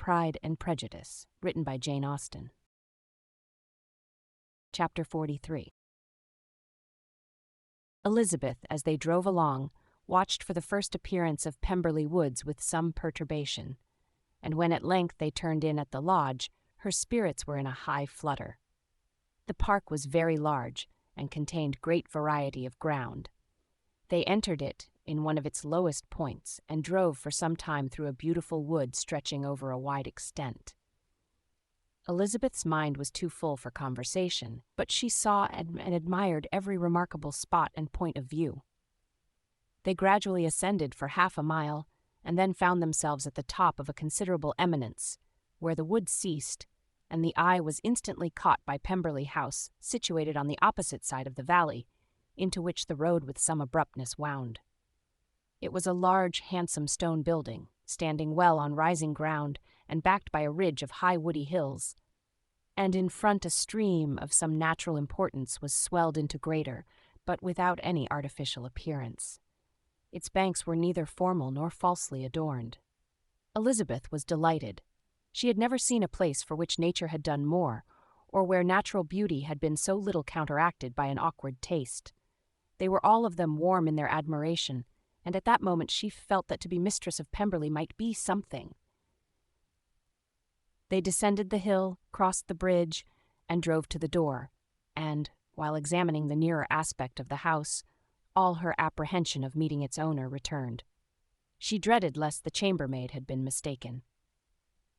Pride and Prejudice, written by Jane Austen. Chapter 43. Elizabeth, as they drove along, watched for the first appearance of Pemberley woods with some perturbation, and when at length they turned in at the lodge, her spirits were in a high flutter. The park was very large, and contained great variety of ground. They entered it in one of its lowest points, and drove for some time through a beautiful wood stretching over a wide extent. Elizabeth's mind was too full for conversation, but she saw and admired every remarkable spot and point of view. They gradually ascended for half a mile, and then found themselves at the top of a considerable eminence, where the wood ceased, and the eye was instantly caught by Pemberley House, situated on the opposite side of the valley, into which the road with some abruptness wound. It was a large, handsome stone building, standing well on rising ground and backed by a ridge of high woody hills, and in front a stream of some natural importance was swelled into greater, but without any artificial appearance. Its banks were neither formal nor falsely adorned. Elizabeth was delighted. She had never seen a place for which nature had done more, or where natural beauty had been so little counteracted by an awkward taste. They were all of them warm in their admiration, and at that moment she felt that to be mistress of Pemberley might be something. They descended the hill, crossed the bridge, and drove to the door, and, while examining the nearer aspect of the house, all her apprehension of meeting its owner returned. She dreaded lest the chambermaid had been mistaken.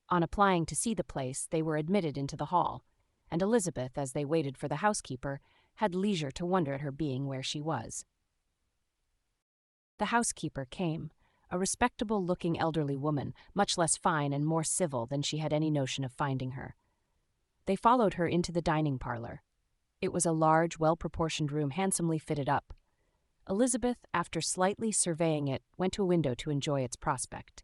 On applying to see the place, they were admitted into the hall, and Elizabeth, as they waited for the housekeeper, had leisure to wonder at her being where she was. The housekeeper came, a respectable-looking elderly woman, much less fine and more civil than she had any notion of finding her. They followed her into the dining parlor. It was a large, well-proportioned room handsomely fitted up. Elizabeth, after slightly surveying it, went to a window to enjoy its prospect.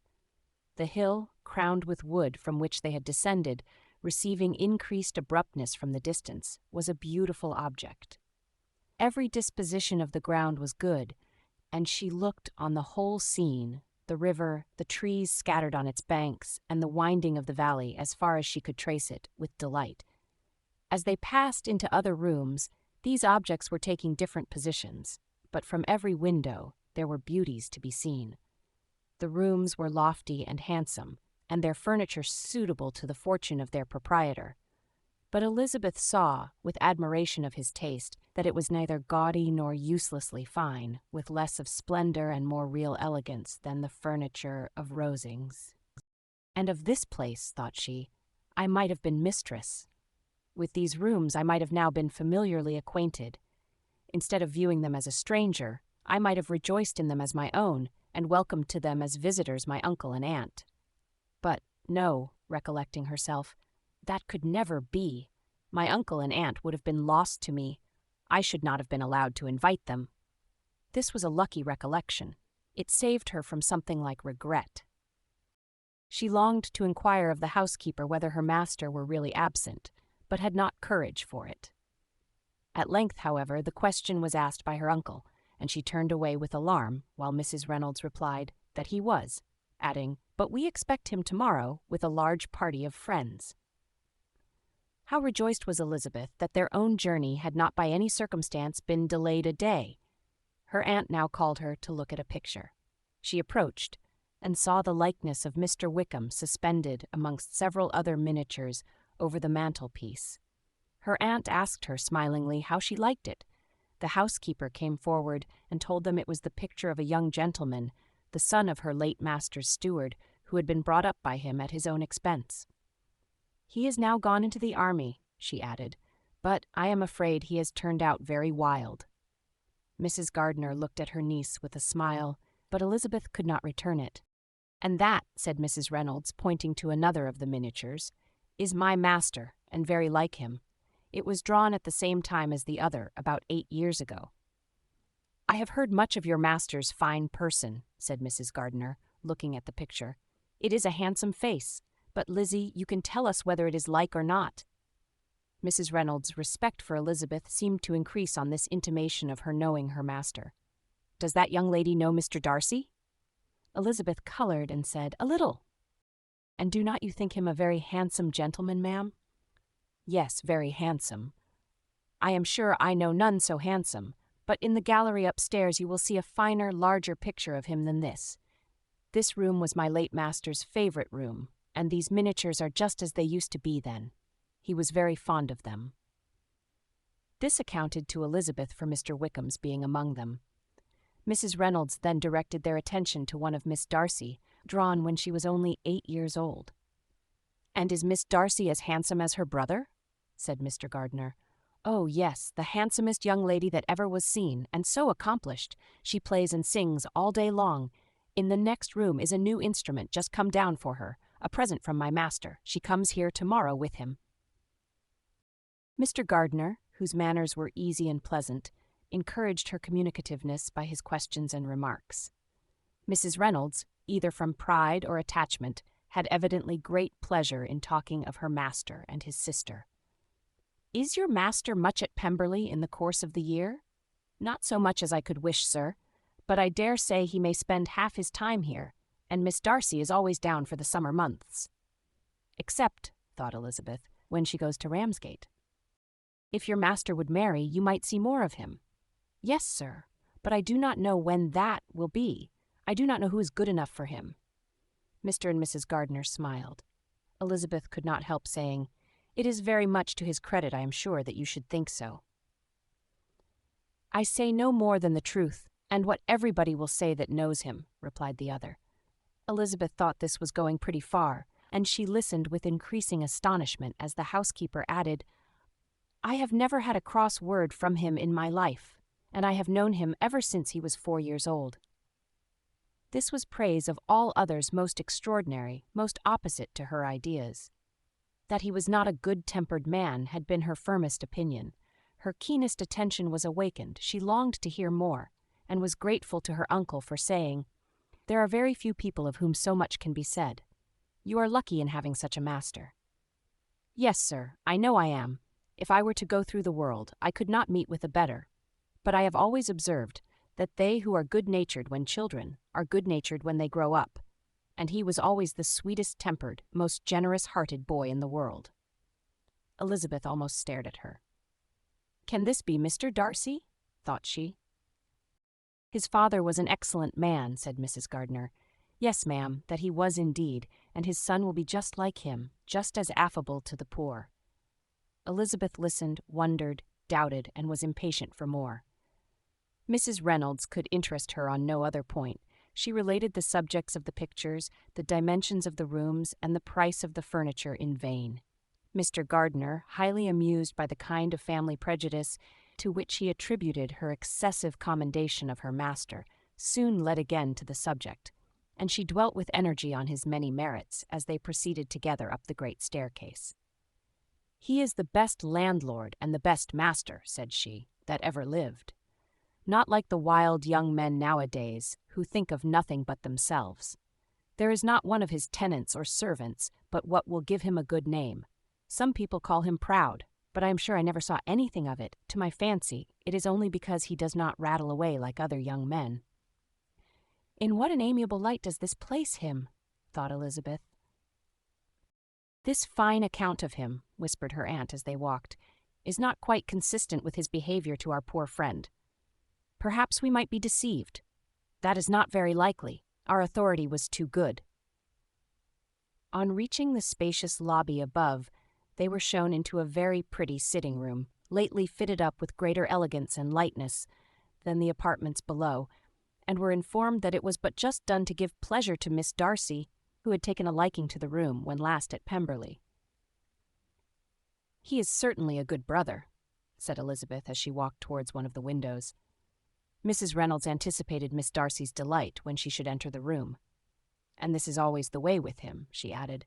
The hill, crowned with wood from which they had descended, receiving increased abruptness from the distance, was a beautiful object. Every disposition of the ground was good, and she looked on the whole scene, the river, the trees scattered on its banks, and the winding of the valley as far as she could trace it, with delight. As they passed into other rooms, these objects were taking different positions, but from every window there were beauties to be seen. The rooms were lofty and handsome, and their furniture suitable to the fortune of their proprietor. But Elizabeth saw, with admiration of his taste, that it was neither gaudy nor uselessly fine, with less of splendor and more real elegance than the furniture of Rosings. And of this place, thought she, I might have been mistress. With these rooms I might have now been familiarly acquainted. Instead of viewing them as a stranger, I might have rejoiced in them as my own, and welcomed to them as visitors my uncle and aunt. But no, recollecting herself, that could never be. My uncle and aunt would have been lost to me. I should not have been allowed to invite them. This was a lucky recollection. It saved her from something like regret. She longed to inquire of the housekeeper whether her master were really absent, but had not courage for it. At length, however, the question was asked by her uncle, and she turned away with alarm, while Mrs. Reynolds replied that he was, adding, "But we expect him tomorrow with a large party of friends." How rejoiced was Elizabeth that their own journey had not by any circumstance been delayed a day. Her aunt now called her to look at a picture. She approached, and saw the likeness of Mr. Wickham suspended amongst several other miniatures over the mantelpiece. Her aunt asked her smilingly how she liked it. The housekeeper came forward and told them it was the picture of a young gentleman, the son of her late master's steward, who had been brought up by him at his own expense. "He is now gone into the army," she added, "but I am afraid he has turned out very wild." Mrs. Gardiner looked at her niece with a smile, but Elizabeth could not return it. "And that," said Mrs. Reynolds, pointing to another of the miniatures, "is my master, and very like him. It was drawn at the same time as the other, about 8 years ago." "I have heard much of your master's fine person," said Mrs. Gardiner, looking at the picture. "It is a handsome face, but, Lizzie, you can tell us whether it is like or not." Mrs. Reynolds' respect for Elizabeth seemed to increase on this intimation of her knowing her master. "Does that young lady know Mr. Darcy?" Elizabeth colored and said, "A little." And do not you think him a very handsome gentleman, ma'am?" "Yes, very handsome. I am sure I know none so handsome, but in the gallery upstairs you will see a finer, larger picture of him than this. This room was my late master's favourite room, and these miniatures are just as they used to be then. He was very fond of them." This accounted to Elizabeth for Mr. Wickham's being among them. Mrs. Reynolds then directed their attention to one of Miss Darcy, drawn when she was only 8 years old. "And is Miss Darcy as handsome as her brother?" said Mr. Gardiner. "Oh, yes, the handsomest young lady that ever was seen, and so accomplished. She plays and sings all day long. In the next room is a new instrument just come down for her, a present from my master. She comes here tomorrow with him." Mr. Gardiner, whose manners were easy and pleasant, encouraged her communicativeness by his questions and remarks. Mrs. Reynolds, either from pride or attachment, had evidently great pleasure in talking of her master and his sister. "Is your master much at Pemberley in the course of the year?" "Not so much as I could wish, sir, but I dare say he may spend half his time here, and Miss Darcy is always down for the summer months." "Except," thought Elizabeth, "when she goes to Ramsgate." "If your master would marry, you might see more of him." "Yes, sir, but I do not know when that will be. I do not know who is good enough for him." Mr. and Mrs. Gardiner smiled. Elizabeth could not help saying, "It is very much to his credit, I am sure, that you should think so." "I say no more than the truth, and what everybody will say that knows him," replied the other. Elizabeth thought this was going pretty far, and she listened with increasing astonishment as the housekeeper added, "I have never had a cross word from him in my life, and I have known him ever since he was 4 years old." This was praise of all others most extraordinary, most opposite to her ideas. That he was not a good-tempered man had been her firmest opinion. Her keenest attention was awakened, she longed to hear more, and was grateful to her uncle for saying, "There are very few people of whom so much can be said. You are lucky in having such a master." "Yes, sir, I know I am. If I were to go through the world, I could not meet with a better. But I have always observed that they who are good-natured when children are good-natured when they grow up, and he was always the sweetest-tempered, most generous-hearted boy in the world." Elizabeth almost stared at her. "Can this be Mr. Darcy?" thought she. "His father was an excellent man," said Mrs. Gardiner. "Yes, ma'am, that he was indeed, and his son will be just like him, just as affable to the poor." Elizabeth listened, wondered, doubted, and was impatient for more. Mrs. Reynolds could interest her on no other point. She related the subjects of the pictures, the dimensions of the rooms, and the price of the furniture in vain. Mr. Gardiner, highly amused by the kind of family prejudice to which he attributed her excessive commendation of her master, soon led again to the subject, and she dwelt with energy on his many merits as they proceeded together up the great staircase. "He is the best landlord and the best master," said she, "that ever lived. Not like the wild young men nowadays, who think of nothing but themselves. There is not one of his tenants or servants but what will give him a good name. Some people call him proud, but I am sure I never saw anything of it. To my fancy, it is only because he does not rattle away like other young men." "In what an amiable light does this place him?" thought Elizabeth. "This fine account of him," whispered her aunt as they walked, "is not quite consistent with his behavior to our poor friend. Perhaps we might be deceived. That is not very likely. Our authority was too good." On reaching the spacious lobby above, they were shown into a very pretty sitting-room, lately fitted up with greater elegance and lightness than the apartments below, and were informed that it was but just done to give pleasure to Miss Darcy, who had taken a liking to the room when last at Pemberley. "He is certainly a good brother," said Elizabeth as she walked towards one of the windows. Mrs. Reynolds anticipated Miss Darcy's delight when she should enter the room. "And this is always the way with him," she added.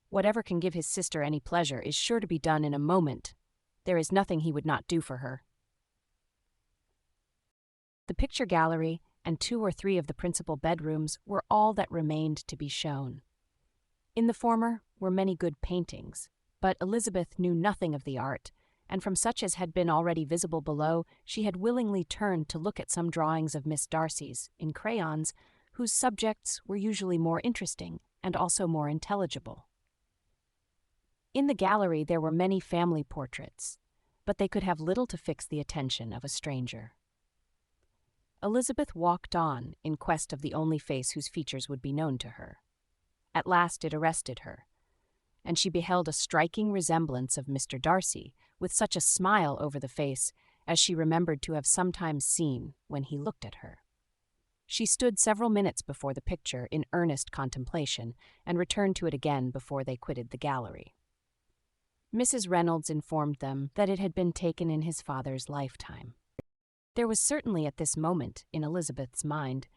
"Whatever can give his sister any pleasure is sure to be done in a moment. There is nothing he would not do for her." The picture gallery and 2 or 3 of the principal bedrooms were all that remained to be shown. In the former were many good paintings, but Elizabeth knew nothing of the art, and from such as had been already visible below, she had willingly turned to look at some drawings of Miss Darcy's, in crayons, whose subjects were usually more interesting, and also more intelligible. In the gallery there were many family portraits, but they could have little to fix the attention of a stranger. Elizabeth walked on in quest of the only face whose features would be known to her. At last it arrested her, and she beheld a striking resemblance of Mr. Darcy, with such a smile over the face as she remembered to have sometimes seen when he looked at her. She stood several minutes before the picture in earnest contemplation, and returned to it again before they quitted the gallery. Mrs. Reynolds informed them that it had been taken in his father's lifetime. There was certainly at this moment, in Elizabeth's mind,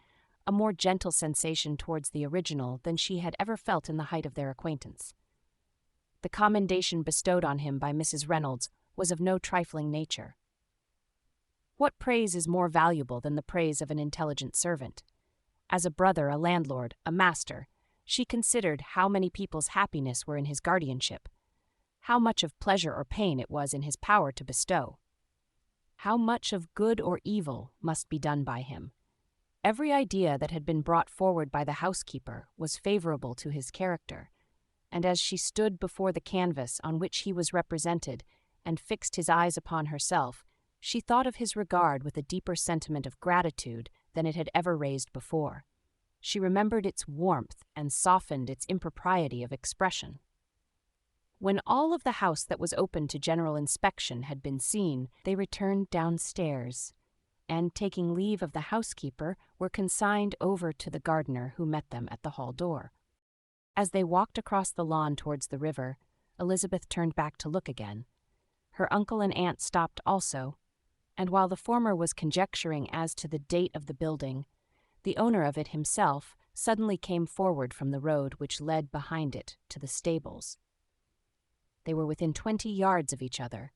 a more gentle sensation towards the original than she had ever felt in the height of their acquaintance. The commendation bestowed on him by Mrs. Reynolds was of no trifling nature. What praise is more valuable than the praise of an intelligent servant? As a brother, a landlord, a master, she considered how many people's happiness were in his guardianship, how much of pleasure or pain it was in his power to bestow, how much of good or evil must be done by him. Every idea that had been brought forward by the housekeeper was favorable to his character, and as she stood before the canvas on which he was represented and fixed his eyes upon herself, she thought of his regard with a deeper sentiment of gratitude than it had ever raised before. She remembered its warmth and softened its impropriety of expression. When all of the house that was open to general inspection had been seen, they returned downstairs, and, taking leave of the housekeeper, were consigned over to the gardener who met them at the hall door. As they walked across the lawn towards the river, Elizabeth turned back to look again. Her uncle and aunt stopped also, and while the former was conjecturing as to the date of the building, the owner of it himself suddenly came forward from the road which led behind it to the stables. They were within 20 yards of each other,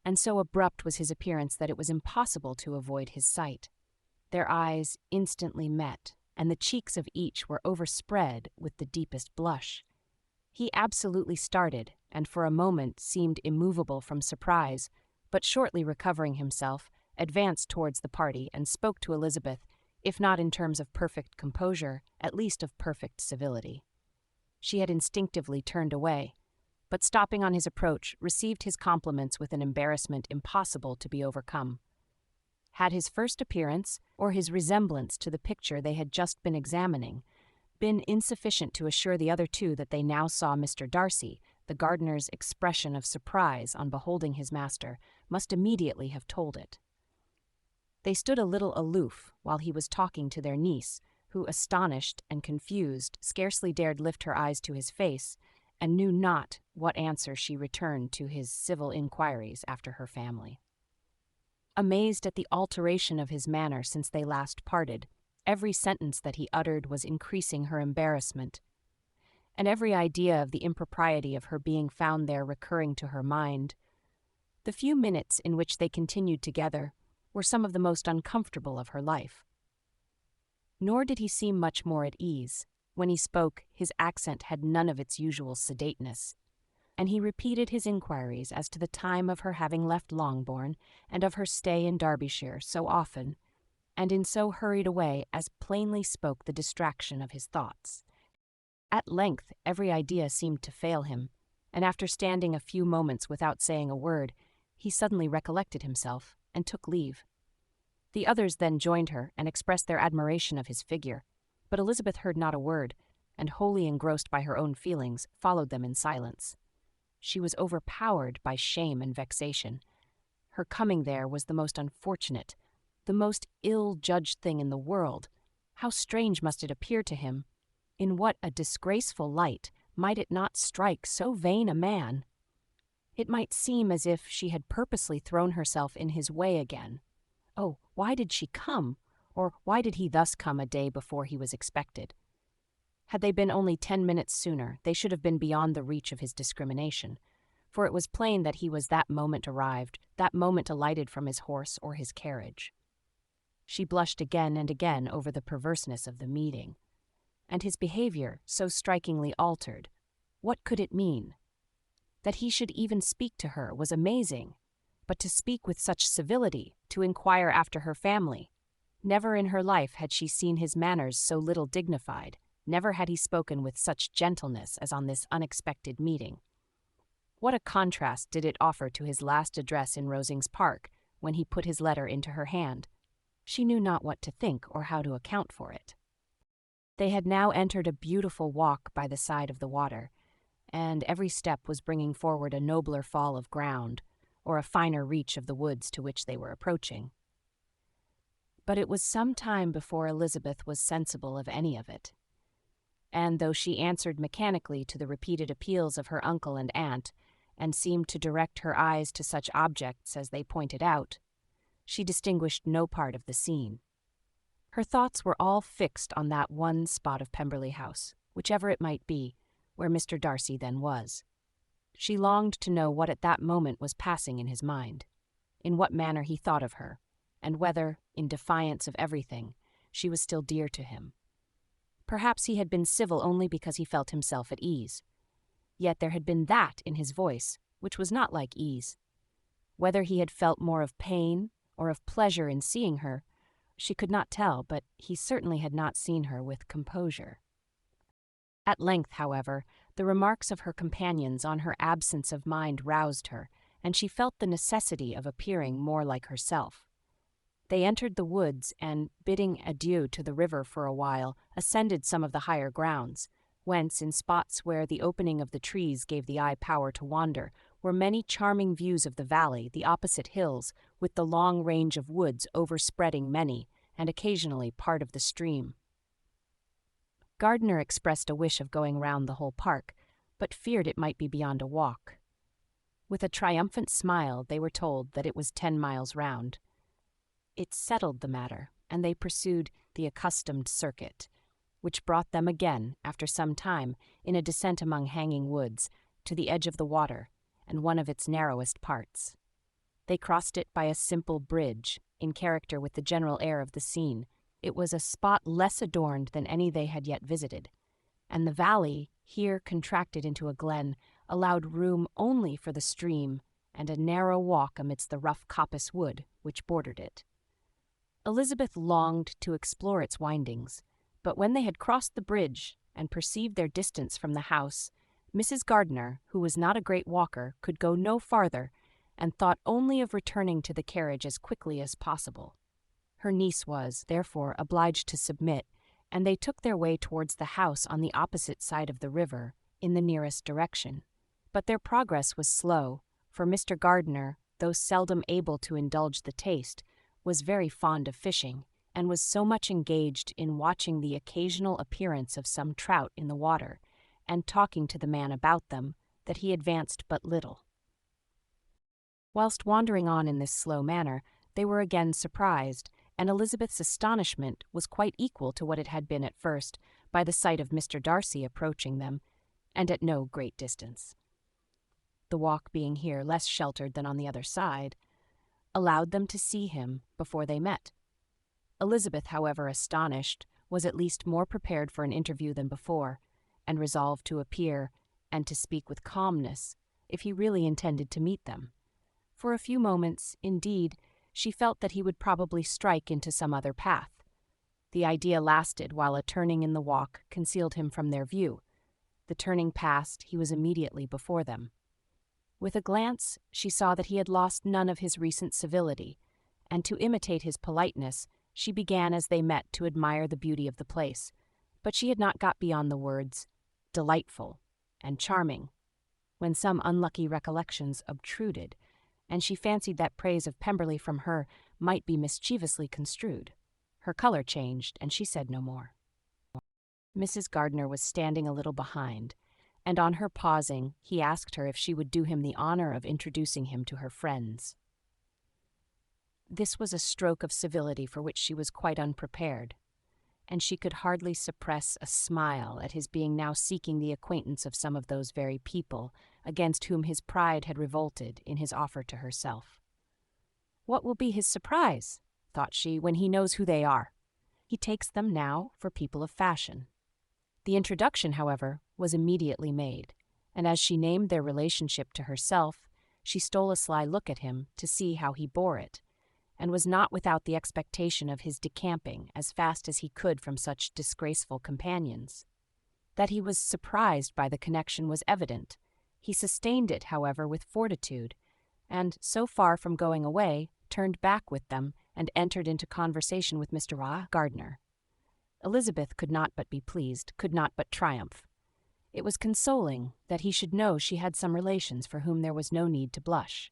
and so abrupt was his appearance that it was impossible to avoid his sight. Their eyes instantly met, and the cheeks of each were overspread with the deepest blush. He absolutely started, and for a moment seemed immovable from surprise, but shortly recovering himself, advanced towards the party and spoke to Elizabeth, if not in terms of perfect composure, at least of perfect civility. She had instinctively turned away, but stopping on his approach, received his compliments with an embarrassment impossible to be overcome. Had his first appearance, or his resemblance to the picture they had just been examining, been insufficient to assure the other two that they now saw Mr. Darcy, the gardener's expression of surprise on beholding his master must immediately have told it. They stood a little aloof while he was talking to their niece, who, astonished and confused, scarcely dared lift her eyes to his face, and knew not what answer she returned to his civil inquiries after her family. Amazed at the alteration of his manner since they last parted, every sentence that he uttered was increasing her embarrassment, and every idea of the impropriety of her being found there recurring to her mind. The few minutes in which they continued together were some of the most uncomfortable of her life. Nor did he seem much more at ease. When he spoke, his accent had none of its usual sedateness, and he repeated his inquiries as to the time of her having left Longbourn and of her stay in Derbyshire so often, and in so hurried a way as plainly spoke the distraction of his thoughts. At length every idea seemed to fail him, and after standing a few moments without saying a word, he suddenly recollected himself and took leave. The others then joined her and expressed their admiration of his figure, but Elizabeth heard not a word, and wholly engrossed by her own feelings, followed them in silence. She was overpowered by shame and vexation. Her coming there was the most unfortunate, the most ill-judged thing in the world. How strange must it appear to him! In what a disgraceful light might it not strike so vain a man? It might seem as if she had purposely thrown herself in his way again. Oh, why did she come? Or why did he thus come a day before he was expected? Had they been only 10 minutes sooner, they should have been beyond the reach of his discrimination, for it was plain that he was that moment arrived, that moment alighted from his horse or his carriage. She blushed again and again over the perverseness of the meeting, and his behavior so strikingly altered. What could it mean? That he should even speak to her was amazing, but to speak with such civility, to inquire after her family, never in her life had she seen his manners so little dignified. Never had he spoken with such gentleness as on this unexpected meeting. What a contrast did it offer to his last address in Rosings Park, when he put his letter into her hand. She knew not what to think or how to account for it. They had now entered a beautiful walk by the side of the water, and every step was bringing forward a nobler fall of ground, or a finer reach of the woods to which they were approaching. But it was some time before Elizabeth was sensible of any of it, and though she answered mechanically to the repeated appeals of her uncle and aunt, and seemed to direct her eyes to such objects as they pointed out, she distinguished no part of the scene. Her thoughts were all fixed on that one spot of Pemberley House, whichever it might be, where Mr. Darcy then was. She longed to know what at that moment was passing in his mind, in what manner he thought of her, and whether, in defiance of everything, she was still dear to him. Perhaps he had been civil only because he felt himself at ease. Yet there had been that in his voice which was not like ease. Whether he had felt more of pain or of pleasure in seeing her, she could not tell, but he certainly had not seen her with composure. At length, however, the remarks of her companions on her absence of mind roused her, and she felt the necessity of appearing more like herself. They entered the woods and, bidding adieu to the river for a while, ascended some of the higher grounds, whence, in spots where the opening of the trees gave the eye power to wander, were many charming views of the valley, the opposite hills, with the long range of woods overspreading many, and occasionally part of the stream. Gardiner expressed a wish of going round the whole park, but feared it might be beyond a walk. With a triumphant smile, they were told that it was 10 miles round. It settled the matter, and they pursued the accustomed circuit, which brought them again, after some time, in a descent among hanging woods, to the edge of the water, and one of its narrowest parts. They crossed it by a simple bridge, in character with the general air of the scene. It was a spot less adorned than any they had yet visited, and the valley, here contracted into a glen, allowed room only for the stream and a narrow walk amidst the rough coppice wood which bordered it. Elizabeth longed to explore its windings, but when they had crossed the bridge and perceived their distance from the house, Mrs. Gardiner, who was not a great walker, could go no farther, and thought only of returning to the carriage as quickly as possible. Her niece was, therefore, obliged to submit, and they took their way towards the house on the opposite side of the river, in the nearest direction. But their progress was slow, for Mr. Gardiner, though seldom able to indulge the taste, was very fond of fishing, and was so much engaged in watching the occasional appearance of some trout in the water, and talking to the man about them, that he advanced but little. Whilst wandering on in this slow manner, they were again surprised, and Elizabeth's astonishment was quite equal to what it had been at first, by the sight of Mr. Darcy approaching them, and at no great distance. The walk being here less sheltered than on the other side, allowed them to see him before they met. Elizabeth, however astonished, was at least more prepared for an interview than before, and resolved to appear, and to speak with calmness, if he really intended to meet them. For a few moments, indeed, she felt that he would probably strike into some other path. The idea lasted while a turning in the walk concealed him from their view. The turning past, he was immediately before them. With a glance, she saw that he had lost none of his recent civility, and to imitate his politeness, she began as they met to admire the beauty of the place, but she had not got beyond the words "delightful" and "charming," when some unlucky recollections obtruded, and she fancied that praise of Pemberley from her might be mischievously construed. Her color changed, and she said no more. Mrs. Gardiner was standing a little behind, and on her pausing, he asked her if she would do him the honor of introducing him to her friends. This was a stroke of civility for which she was quite unprepared, and she could hardly suppress a smile at his being now seeking the acquaintance of some of those very people against whom his pride had revolted in his offer to herself. What will be his surprise, thought she, when he knows who they are? He takes them now for people of fashion. The introduction, however, was immediately made, and as she named their relationship to herself, she stole a sly look at him to see how he bore it, and was not without the expectation of his decamping as fast as he could from such disgraceful companions. That he was surprised by the connection was evident. He sustained it, however, with fortitude, and, so far from going away, turned back with them and entered into conversation with Mr. Gardner. Elizabeth could not but be pleased, could not but triumph. It was consoling that he should know she had some relations for whom there was no need to blush.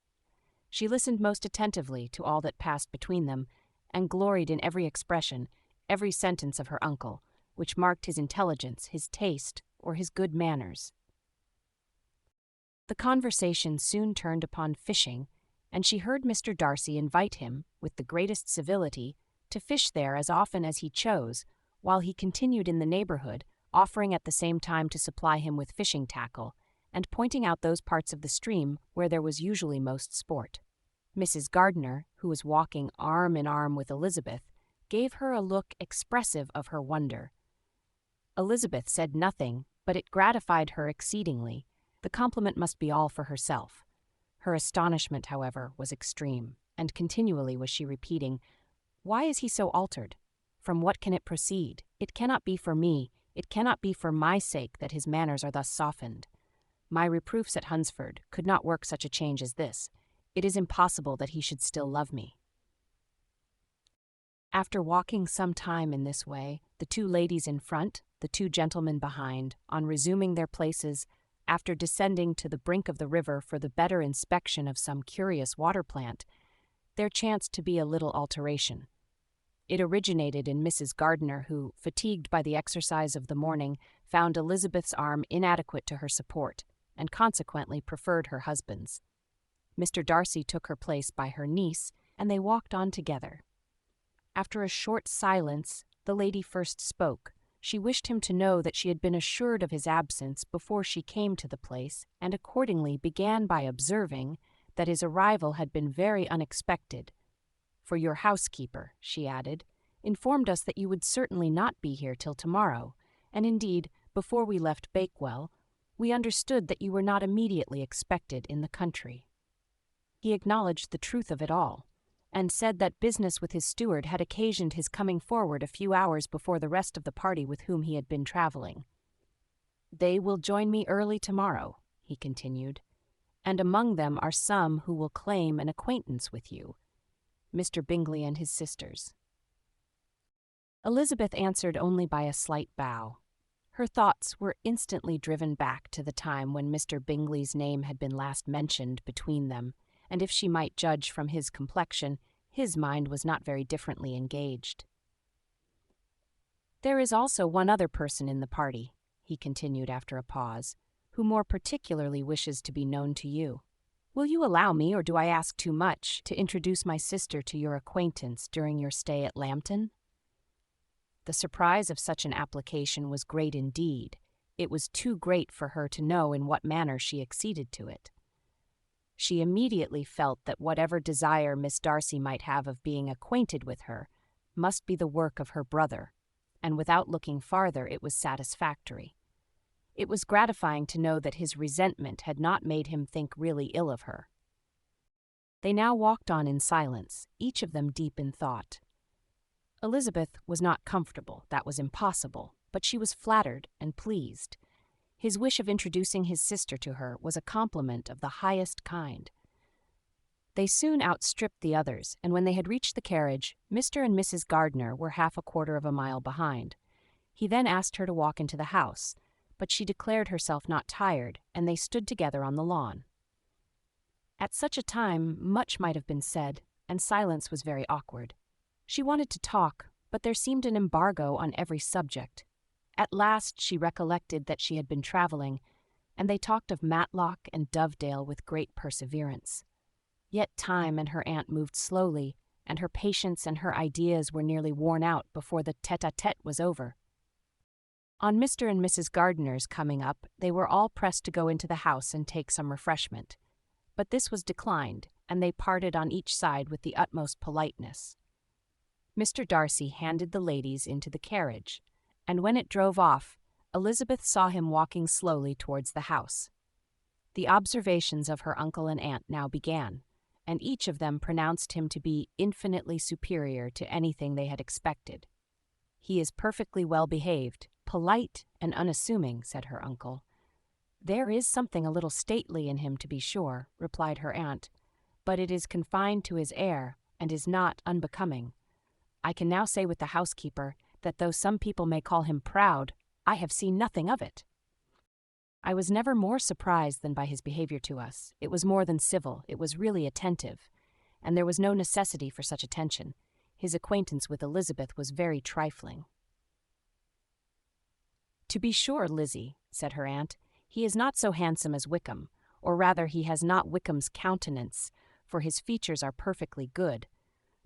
She listened most attentively to all that passed between them, and gloried in every expression, every sentence of her uncle, which marked his intelligence, his taste, or his good manners. The conversation soon turned upon fishing, and she heard Mr. Darcy invite him, with the greatest civility, to fish there as often as he chose, while he continued in the neighborhood, offering at the same time to supply him with fishing tackle, and pointing out those parts of the stream where there was usually most sport. Mrs. Gardner, who was walking arm in arm with Elizabeth, gave her a look expressive of her wonder. Elizabeth said nothing, but it gratified her exceedingly. The compliment must be all for herself. Her astonishment, however, was extreme, and continually was she repeating, "Why is he so altered? From what can it proceed? It cannot be for me, it cannot be for my sake that his manners are thus softened. My reproofs at Hunsford could not work such a change as this. It is impossible that he should still love me." After walking some time in this way, the two ladies in front, the two gentlemen behind, on resuming their places, after descending to the brink of the river for the better inspection of some curious water plant, there chanced to be a little alteration. It originated in Mrs. Gardner, who, fatigued by the exercise of the morning, found Elizabeth's arm inadequate to her support, and consequently preferred her husband's. Mr. Darcy took her place by her niece, and they walked on together. After a short silence, the lady first spoke. She wished him to know that she had been assured of his absence before she came to the place, and accordingly began by observing that his arrival had been very unexpected. "For your housekeeper," she added, "informed us that you would certainly not be here till tomorrow, and indeed, before we left Bakewell, we understood that you were not immediately expected in the country." He acknowledged the truth of it all, and said that business with his steward had occasioned his coming forward a few hours before the rest of the party with whom he had been traveling. "They will join me early tomorrow," he continued, "and among them are some who will claim an acquaintance with you, Mr. Bingley and his sisters." Elizabeth answered only by a slight bow. Her thoughts were instantly driven back to the time when Mr. Bingley's name had been last mentioned between them, and if she might judge from his complexion, his mind was not very differently engaged. "There is also one other person in the party," he continued after a pause, "who more particularly wishes to be known to you. Will you allow me, or do I ask too much, to introduce my sister to your acquaintance during your stay at Lambton?" The surprise of such an application was great indeed. It was too great for her to know in what manner she acceded to it. She immediately felt that whatever desire Miss Darcy might have of being acquainted with her must be the work of her brother, and without looking farther it was satisfactory. It was gratifying to know that his resentment had not made him think really ill of her. They now walked on in silence, each of them deep in thought. Elizabeth was not comfortable, that was impossible, but she was flattered and pleased. His wish of introducing his sister to her was a compliment of the highest kind. They soon outstripped the others, and when they had reached the carriage, Mr. and Mrs. Gardner were half a quarter of a mile behind. He then asked her to walk into the house, but she declared herself not tired, and they stood together on the lawn. At such a time much might have been said, and silence was very awkward. She wanted to talk, but there seemed an embargo on every subject. At last she recollected that she had been traveling, and they talked of Matlock and Dovedale with great perseverance. Yet time and her aunt moved slowly, and her patience and her ideas were nearly worn out before the tête-à-tête was over. On Mr. and Mrs. Gardner's coming up, they were all pressed to go into the house and take some refreshment. But this was declined, and they parted on each side with the utmost politeness. Mr. Darcy handed the ladies into the carriage, and when it drove off, Elizabeth saw him walking slowly towards the house. The observations of her uncle and aunt now began, and each of them pronounced him to be infinitely superior to anything they had expected. "He is perfectly well behaved, polite and unassuming," said her uncle. "There is something a little stately in him, to be sure," replied her aunt, "but it is confined to his air, and is not unbecoming. I can now say with the housekeeper that though some people may call him proud, I have seen nothing of it. I was never more surprised than by his behavior to us. It was more than civil, it was really attentive, and there was no necessity for such attention. His acquaintance with Elizabeth was very trifling." "To be sure, Lizzie," said her aunt, "he is not so handsome as Wickham, or rather he has not Wickham's countenance, for his features are perfectly good.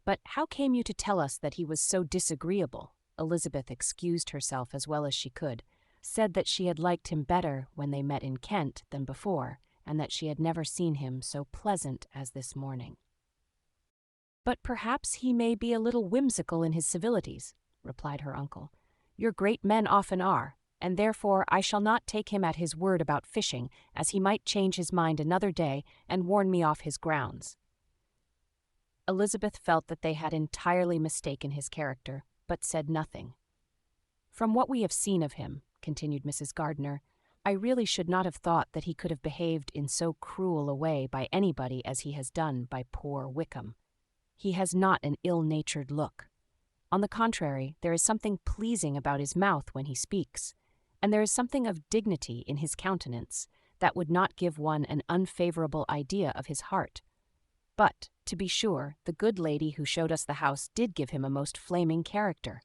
But how came you to tell us that he was so disagreeable?" Elizabeth excused herself as well as she could, said that she had liked him better when they met in Kent than before, and that she had never seen him so pleasant as this morning. "But perhaps he may be a little whimsical in his civilities," replied her uncle. "Your great men often are, and therefore I shall not take him at his word about fishing, as he might change his mind another day and warn me off his grounds." Elizabeth felt that they had entirely mistaken his character, but said nothing. "From what we have seen of him," continued Mrs. Gardiner, "I really should not have thought that he could have behaved in so cruel a way by anybody as he has done by poor Wickham. He has not an ill-natured look. On the contrary, there is something pleasing about his mouth when he speaks, and there is something of dignity in his countenance that would not give one an unfavorable idea of his heart. But, to be sure, the good lady who showed us the house did give him a most flaming character.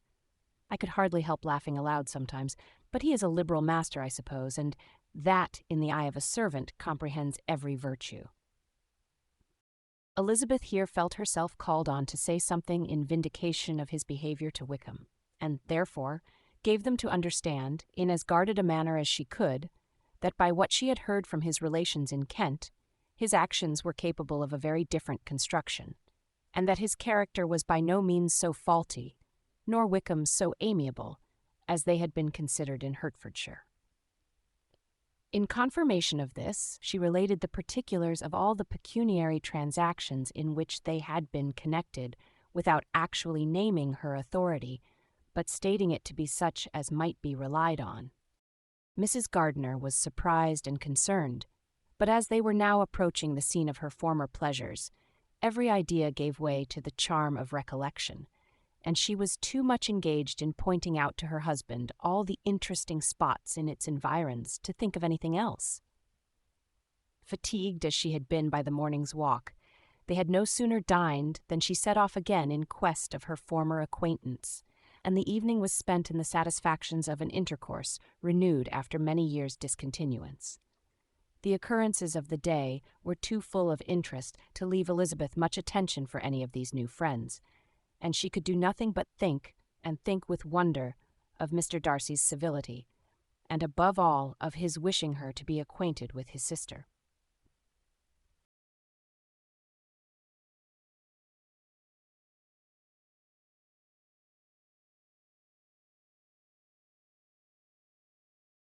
I could hardly help laughing aloud sometimes, but he is a liberal master, I suppose, and that, in the eye of a servant, comprehends every virtue." Elizabeth here felt herself called on to say something in vindication of his behavior to Wickham, and, therefore, gave them to understand, in as guarded a manner as she could, that by what she had heard from his relations in Kent, his actions were capable of a very different construction, and that his character was by no means so faulty, nor Wickham's so amiable, as they had been considered in Hertfordshire. In confirmation of this, she related the particulars of all the pecuniary transactions in which they had been connected, without actually naming her authority, but stating it to be such as might be relied on. Mrs. Gardiner was surprised and concerned, but as they were now approaching the scene of her former pleasures, every idea gave way to the charm of recollection, and she was too much engaged in pointing out to her husband all the interesting spots in its environs to think of anything else. Fatigued as she had been by the morning's walk, they had no sooner dined than she set off again in quest of her former acquaintance, and the evening was spent in the satisfactions of an intercourse renewed after many years' discontinuance. The occurrences of the day were too full of interest to leave Elizabeth much attention for any of these new friends, and she could do nothing but think, and think with wonder, of Mr. Darcy's civility, and above all of his wishing her to be acquainted with his sister.